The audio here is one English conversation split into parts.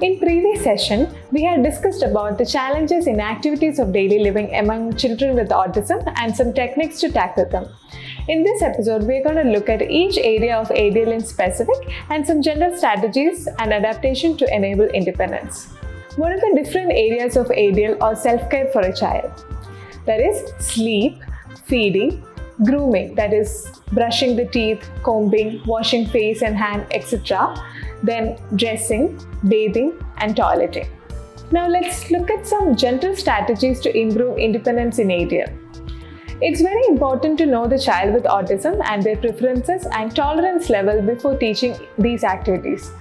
In previous session, we had discussed about the challenges in activities of daily living among children with autism and some techniques to tackle them. In this episode, we are going to look at each area of ADL in specific and some general strategies and adaptation to enable independence. What are the different areas of ADL or self-care for a child? That is sleep, feeding, grooming, that is brushing the teeth, combing, washing face and hand, etc. Then dressing, bathing and toileting. Now let's look at some gentle strategies to improve independence in ADL. It's very important to know the child with autism and their preferences and tolerance level before teaching these activities.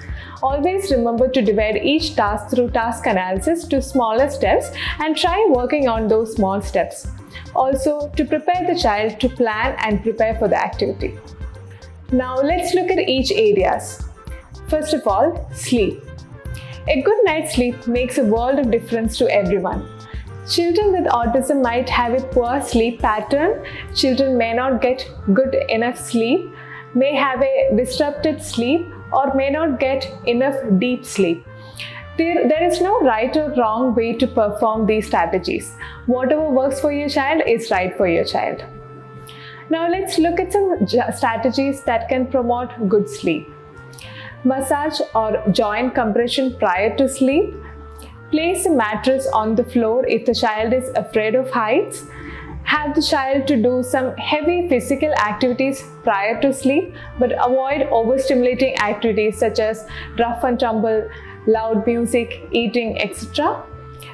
Always remember to divide each task through task analysis to smaller steps and try working on those small steps. Also, to prepare the child to plan and prepare for the activity. Now let's look at each areas. First of all, sleep. A good night's sleep makes a world of difference to everyone. Children with autism might have a poor sleep pattern. Children may not get good enough sleep, may have a disrupted sleep, or may not get enough deep sleep. There is no right or wrong way to perform these strategies. Whatever works for your child is right for your child. Now let's look at some strategies that can promote good sleep. Massage or joint compression prior to sleep. Place a mattress on the floor if the child is afraid of heights. Have the child to do some heavy physical activities prior to sleep, but avoid overstimulating activities such as rough and tumble, loud music, eating, etc.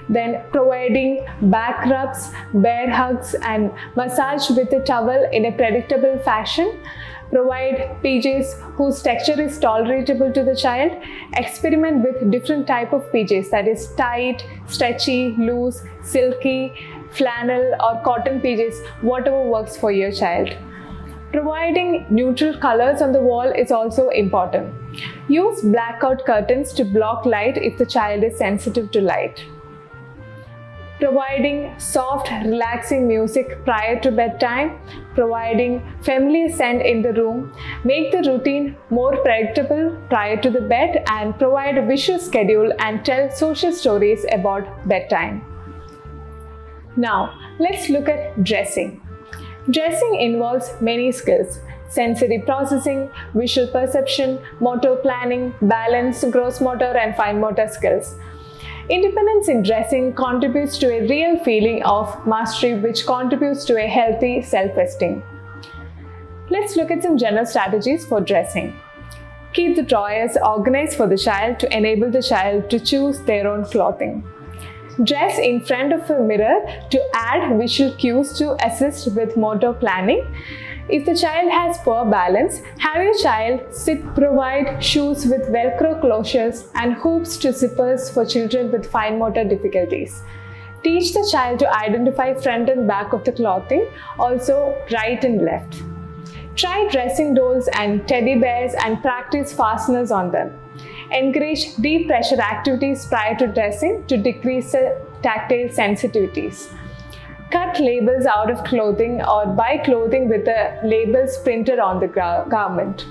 Then providing back rubs, bear hugs and massage with a towel in a predictable fashion. Provide PJs whose texture is tolerable to the child. Experiment with different type of PJs, that is tight, stretchy, loose, silky, flannel or cotton PJs, whatever works for your child. Providing neutral colors on the wall is also important. Use blackout curtains to block light if the child is sensitive to light. Providing soft, relaxing music prior to bedtime. Providing familiar scent in the room. Make the routine more predictable prior to the bed and provide a visual schedule and tell social stories about bedtime. Now, let's look at dressing. Dressing involves many skills: sensory processing, visual perception, motor planning, balance, gross motor and fine motor skills. Independence in dressing contributes to a real feeling of mastery, which contributes to a healthy self-esteem. Let's look at some general strategies for dressing. Keep the drawers organized for the child to enable the child to choose their own clothing. Dress in front of a mirror to add visual cues to assist with motor planning. If the child has poor balance, have your child provide shoes with velcro closures and hoops to zippers for children with fine motor difficulties. Teach the child to identify front and back of the clothing, also right and left. Try dressing dolls and teddy bears and practice fasteners on them. Encourage deep pressure activities prior to dressing to decrease the tactile sensitivities. Cut labels out of clothing or buy clothing with the labels printed on the garment.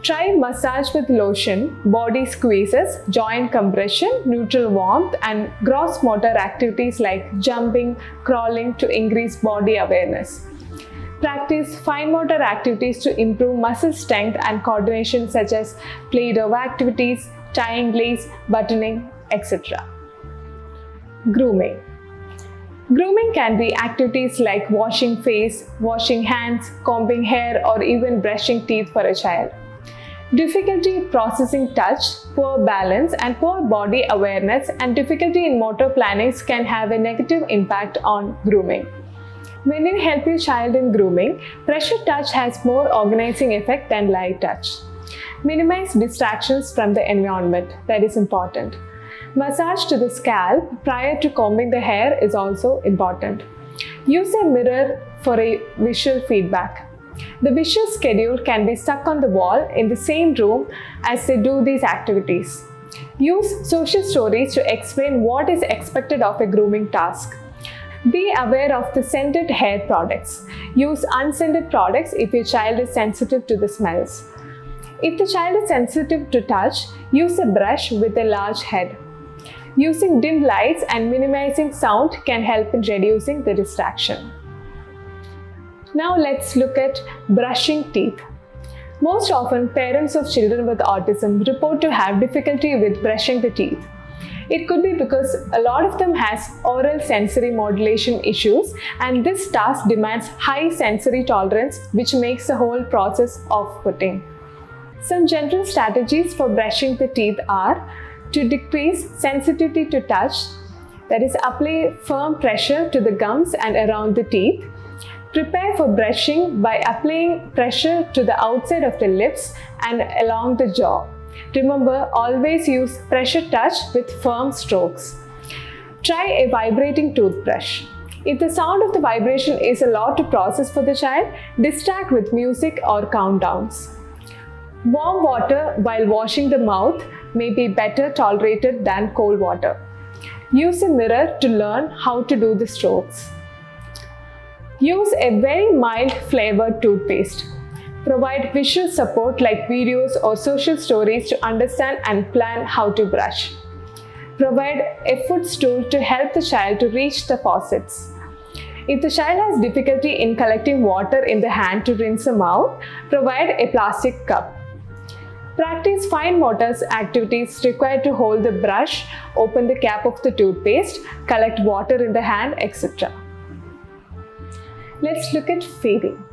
Try massage with lotion, body squeezes, joint compression, neutral warmth and gross motor activities like jumping, crawling to increase body awareness. Practice fine motor activities to improve muscle strength and coordination such as play-doh activities, tying lace, buttoning, etc. Grooming. Grooming can be activities like washing face, washing hands, combing hair or even brushing teeth for a child. Difficulty processing touch, poor balance and poor body awareness and difficulty in motor planning can have a negative impact on grooming. When you help your child in grooming, pressure touch has more organizing effect than light touch. Minimize distractions from the environment, that is important. Massage to the scalp prior to combing the hair is also important. Use a mirror for a visual feedback. The visual schedule can be stuck on the wall in the same room as they do these activities. Use social stories to explain what is expected of a grooming task. Be aware of the scented hair products. Use unscented products if your child is sensitive to the smells. If the child is sensitive to touch, use a brush with a large head. Using dim lights and minimizing sound can help in reducing the distraction. Now let's look at brushing teeth. Most often, parents of children with autism report to have difficulty with brushing the teeth. It could be because a lot of them has oral sensory modulation issues, and this task demands high sensory tolerance, which makes the whole process off-putting. Some general strategies for brushing the teeth are to decrease sensitivity to touch, that is, apply firm pressure to the gums and around the teeth. Prepare for brushing by applying pressure to the outside of the lips and along the jaw. Remember, always use pressure touch with firm strokes. Try a vibrating toothbrush. If the sound of the vibration is a lot to process for the child, distract with music or countdowns. Warm water while washing the mouth may be better tolerated than cold water. Use a mirror to learn how to do the strokes. Use a very mild flavored toothpaste. Provide visual support like videos or social stories to understand and plan how to brush. Provide a footstool to help the child to reach the faucets. If the child has difficulty in collecting water in the hand to rinse the mouth, provide a plastic cup. Practice fine motor activities required to hold the brush, open the cap of the toothpaste, collect water in the hand, etc. Let's look at feeding.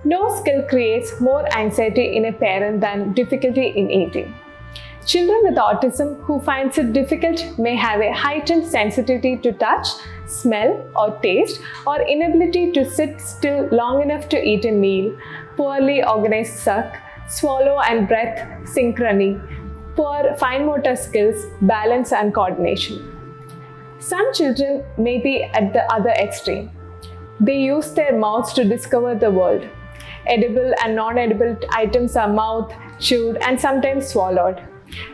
No skill creates more anxiety in a parent than difficulty in eating. Children with autism who finds it difficult may have a heightened sensitivity to touch, smell or taste, or inability to sit still long enough to eat a meal, poorly organized suck, swallow and breath synchrony, poor fine motor skills, balance and coordination. Some children may be at the other extreme. They use their mouths to discover the world. Edible and non-edible items are mouthed, chewed, and sometimes swallowed.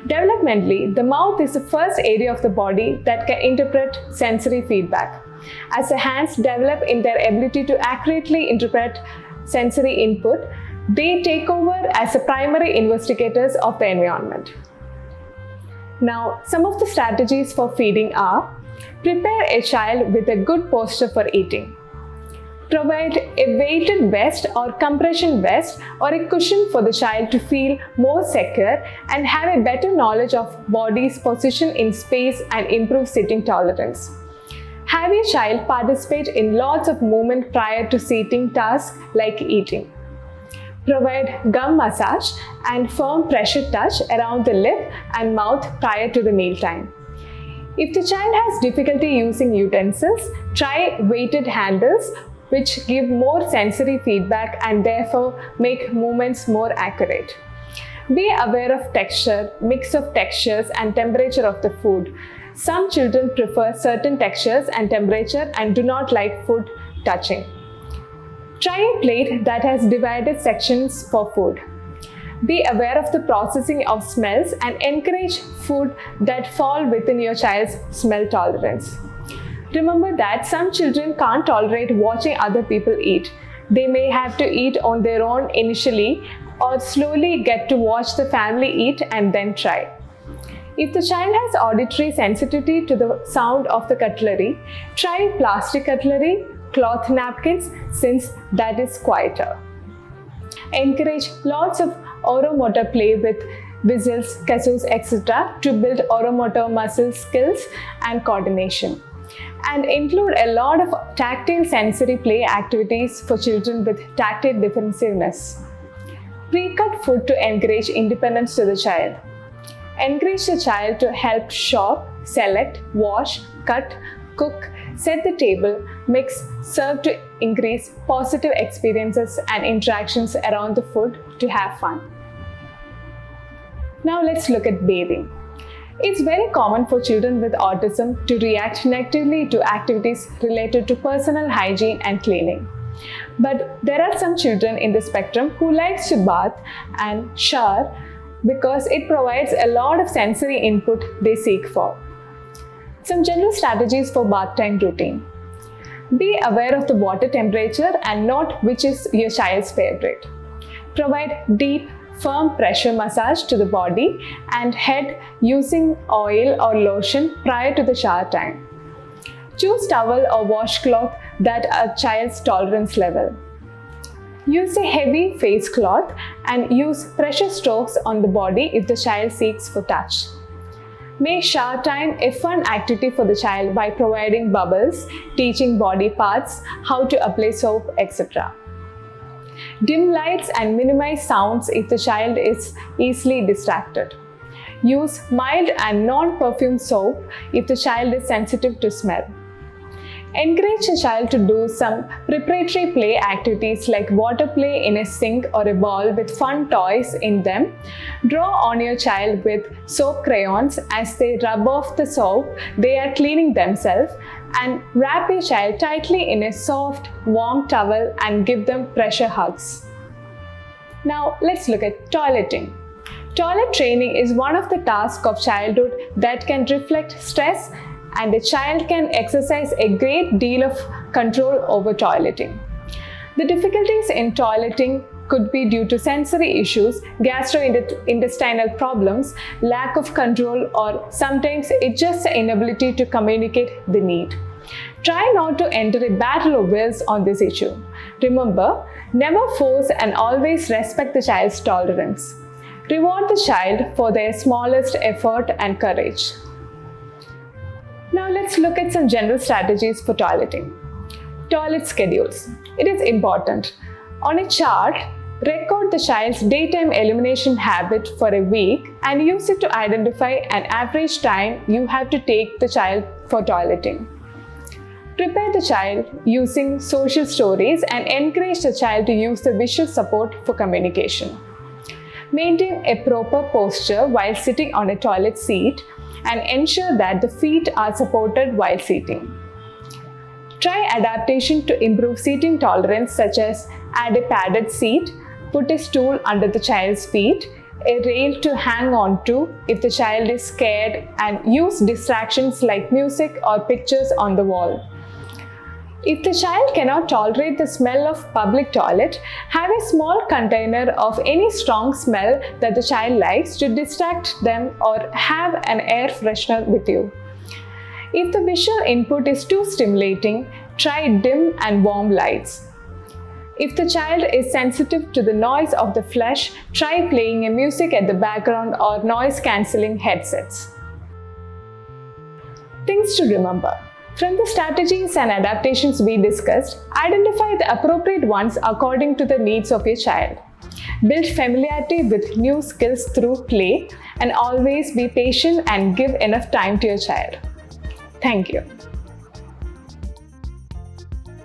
Developmentally, the mouth is the first area of the body that can interpret sensory feedback. As the hands develop in their ability to accurately interpret sensory input, they take over as the primary investigators of the environment. Now, some of the strategies for feeding are: prepare a child with a good posture for eating. Provide a weighted vest or compression vest or a cushion for the child to feel more secure and have a better knowledge of body's position in space and improve sitting tolerance. Have your child participate in lots of movement prior to seating tasks like eating. Provide gum massage and firm pressure touch around the lip and mouth prior to the mealtime. If the child has difficulty using utensils, try weighted handles which give more sensory feedback and therefore make movements more accurate. Be aware of texture, mix of textures and temperature of the food. Some children prefer certain textures and temperature and do not like food touching. Try a plate that has divided sections for food. Be aware of the processing of smells and encourage food that fall within your child's smell tolerance. Remember that some children can't tolerate watching other people eat. They may have to eat on their own initially or slowly get to watch the family eat and then try. If the child has auditory sensitivity to the sound of the cutlery, try plastic cutlery, cloth napkins, since that is quieter. Encourage lots of oromotor play with whistles, kazoos, etc. to build oromotor muscle skills and coordination. And include a lot of tactile sensory play activities for children with tactile defensiveness. Pre-cut food to encourage independence to the child. Encourage the child to help shop, select, wash, cut, cook, set the table, mix, serve to increase positive experiences and interactions around the food to have fun. Now let's look at bathing. It's very common for children with autism to react negatively to activities related to personal hygiene and cleaning. But there are some children in the spectrum who likes to bath and shower because it provides a lot of sensory input they seek for. Some general strategies for bath time routine. Be aware of the water temperature and note which is your child's favorite. Provide deep, firm pressure massage to the body and head using oil or lotion prior to the shower time. Choose towel or washcloth that are child's tolerance level. Use a heavy face cloth and use pressure strokes on the body if the child seeks for touch. Make shower time a fun activity for the child by providing bubbles, teaching body parts, how to apply soap, etc. Dim lights and minimize sounds if the child is easily distracted. Use mild and non-perfumed soap if the child is sensitive to smell. Encourage the child to do some preparatory play activities like water play in a sink or a bowl with fun toys in them. Draw on your child with soap crayons. As they rub off the soap, they are cleaning themselves, and wrap your child tightly in a soft, warm towel and give them pressure hugs. Now let's look at toileting. Toilet training is one of the tasks of childhood that can reflect stress, and a child can exercise a great deal of control over toileting. The difficulties in toileting could be due to sensory issues, gastrointestinal problems, lack of control, or sometimes it's just the inability to communicate the need. Try not to enter a battle of wills on this issue. Remember, never force and always respect the child's tolerance. Reward the child for their smallest effort and courage. Now let's look at some general strategies for toileting. Toilet schedules. It is important. On a chart, record the child's daytime elimination habit for a week and use it to identify an average time you have to take the child for toileting. Prepare the child using social stories and encourage the child to use the visual support for communication. Maintain a proper posture while sitting on a toilet seat and ensure that the feet are supported while seating. Try adaptation to improve seating tolerance, such as add a padded seat, put a stool under the child's feet, a rail to hang on to if the child is scared, and use distractions like music or pictures on the wall. If the child cannot tolerate the smell of public toilet, have a small container of any strong smell that the child likes to distract them, or have an air freshener with you. If the visual input is too stimulating, try dim and warm lights. If the child is sensitive to the noise of the flush, try playing a music at the background or noise-cancelling headsets. Things to remember. From the strategies and adaptations we discussed, identify the appropriate ones according to the needs of your child. Build familiarity with new skills through play, and always be patient and give enough time to your child. Thank you.